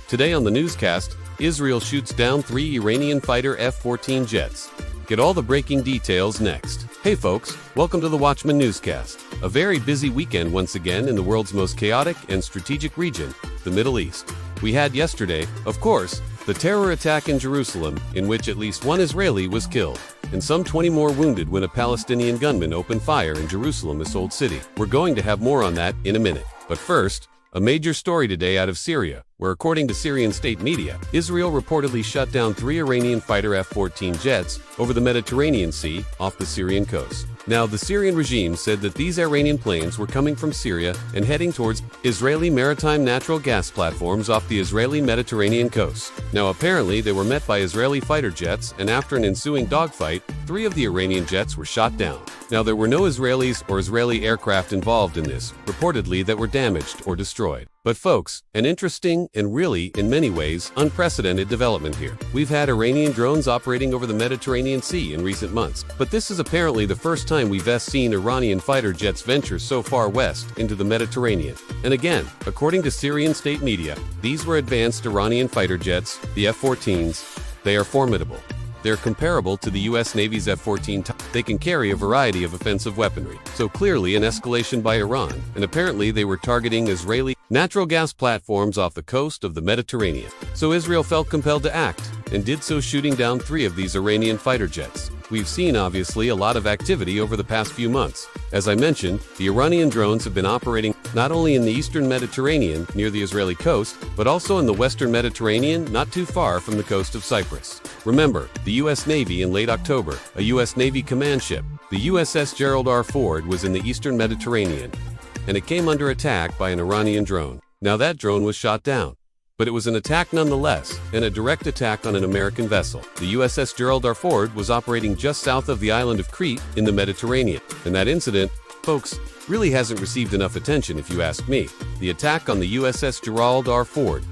Today on the newscast, Israel shoots down 3 Iranian fighter F-14 jets. Get all the breaking details next. Hey folks, welcome to the Watchman Newscast. A very busy weekend once again in the world's most chaotic and strategic region, the Middle East. We had yesterday, of course, the terror attack in Jerusalem, in which at least 1 Israeli was killed, and some 20 more wounded when a Palestinian gunman opened fire in Jerusalem's Old City. We're going to have more on that in a minute. But first, a major story today out of Syria, where according to Syrian state media, Israel reportedly shut down 3 Iranian fighter F-14 jets over the Mediterranean Sea off the Syrian coast. Now, the Syrian regime said that these Iranian planes were coming from Syria and heading towards Israeli maritime natural gas platforms off the Israeli Mediterranean coast. Now, apparently, they were met by Israeli fighter jets, and after an ensuing dogfight, 3 of the Iranian jets were shot down. Now, there were no Israelis or Israeli aircraft involved in this, reportedly, that were damaged or destroyed. But folks, an interesting and really, in many ways, unprecedented development here. We've had Iranian drones operating over the Mediterranean Sea in recent months, but this is apparently the first time we've seen Iranian fighter jets venture so far west into the Mediterranean. And again, according to Syrian state media, these were advanced Iranian fighter jets, the F-14s. They are formidable. They're comparable to the U.S. Navy's F-14 Tomcat. They can carry a variety of offensive weaponry. So clearly an escalation by Iran, and apparently they were targeting Israeli natural gas platforms off the coast of the Mediterranean. So Israel felt compelled to act, and did so, shooting down 3 of these Iranian fighter jets. We've seen, obviously, a lot of activity over the past few months. As I mentioned, the Iranian drones have been operating not only in the eastern Mediterranean near the Israeli coast, but also in the western Mediterranean not too far from the coast of Cyprus. Remember, the U.S. Navy in late October, a U.S. Navy command ship, the USS Gerald R. Ford, was in the eastern Mediterranean, and it came under attack by an Iranian drone. Now that drone was shot down, but it was an attack nonetheless, and a direct attack on an American vessel. The USS Gerald R. Ford was operating just south of the island of Crete in the Mediterranean, and that incident, folks, really hasn't received enough attention if you ask me. The attack on the USS Gerald R. Ford,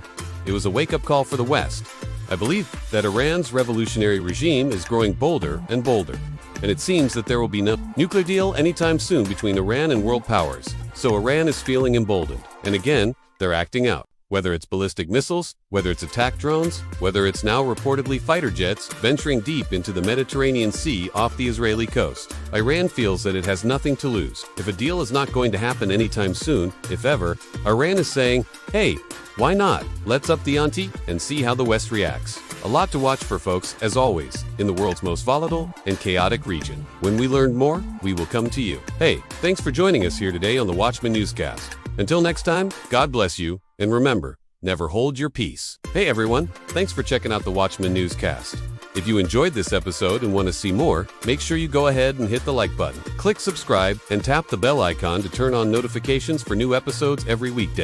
it was a wake-up call for the West. I believe that Iran's revolutionary regime is growing bolder and bolder, and it seems that there will be no nuclear deal anytime soon between Iran and world powers. So Iran is feeling emboldened, and again, they're acting out. Whether it's ballistic missiles, whether it's attack drones, whether it's now reportedly fighter jets venturing deep into the Mediterranean Sea off the Israeli coast, Iran feels that it has nothing to lose. If a deal is not going to happen anytime soon, if ever, Iran is saying, hey, why not? Let's up the ante and see how the West reacts. A lot to watch for, folks, as always, in the world's most volatile and chaotic region. When we learn more, we will come to you. Hey, thanks for joining us here today on the Watchman Newscast. Until next time, God bless you, and remember, never hold your peace. Hey everyone, thanks for checking out the Watchman Newscast. If you enjoyed this episode and want to see more, make sure you go ahead and hit the like button, click subscribe, and tap the bell icon to turn on notifications for new episodes every weekday.